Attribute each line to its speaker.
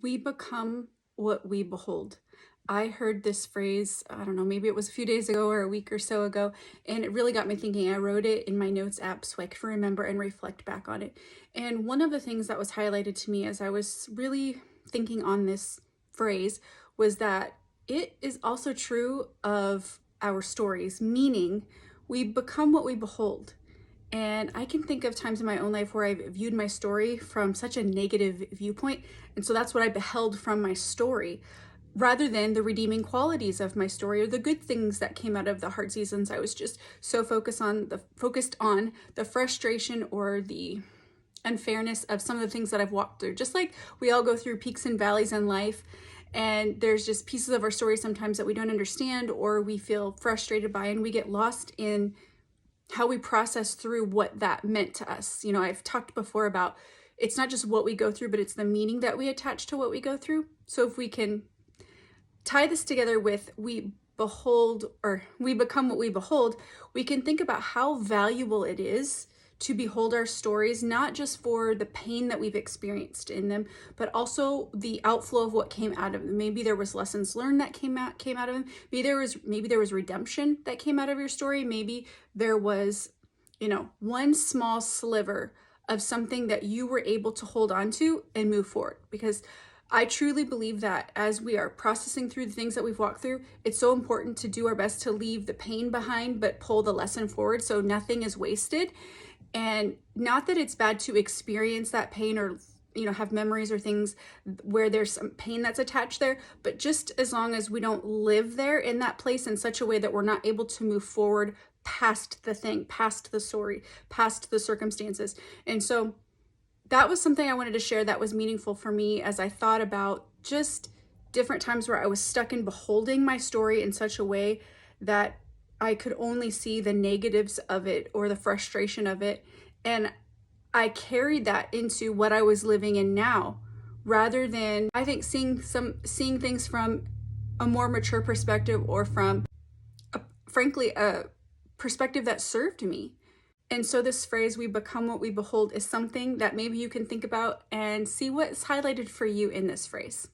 Speaker 1: We become what we behold. I heard this phrase, I don't know, maybe it was a few days ago or a week or so ago, and it really got me thinking. I wrote it in my notes app so I could remember and reflect back on it. And one of the things that was highlighted to me as I was really thinking on this phrase was that it is also true of our stories, meaning we become what we behold. And I can think of times in my own life where I've viewed my story from such a negative viewpoint. And so that's what I beheld from my story rather than the redeeming qualities of my story or the good things that came out of the hard seasons. I was just so focused on the frustration or the unfairness of some of the things that I've walked through. Just like we all go through peaks and valleys in life, and there's just pieces of our story sometimes that we don't understand or we feel frustrated by, and we get lost in how we process through what that meant to us. You know, I've talked before about it's not just what we go through, but it's the meaning that we attach to what we go through. So if we can tie this together with we behold, or we become what we behold, we can think about how valuable it is to behold our stories, not just for the pain that we've experienced in them, but also the outflow of what came out of them. Maybe there was lessons learned that came out of them. Maybe there was redemption that came out of your story. Maybe there was, one small sliver of something that you were able to hold on to and move forward. Because I truly believe that as we are processing through the things that we've walked through, it's so important to do our best to leave the pain behind, but pull the lesson forward so nothing is wasted. And not that it's bad to experience that pain or, have memories or things where there's some pain that's attached there, but just as long as we don't live there in that place in such a way that we're not able to move forward past the thing, past the story, past the circumstances. And so that was something I wanted to share that was meaningful for me as I thought about just different times where I was stuck in beholding my story in such a way that I could only see the negatives of it or the frustration of it. And I carried that into what I was living in now, rather than, I think, seeing things from a more mature perspective or from frankly a perspective that served me. And so this phrase, we become what we behold, is something that maybe you can think about and see what's highlighted for you in this phrase.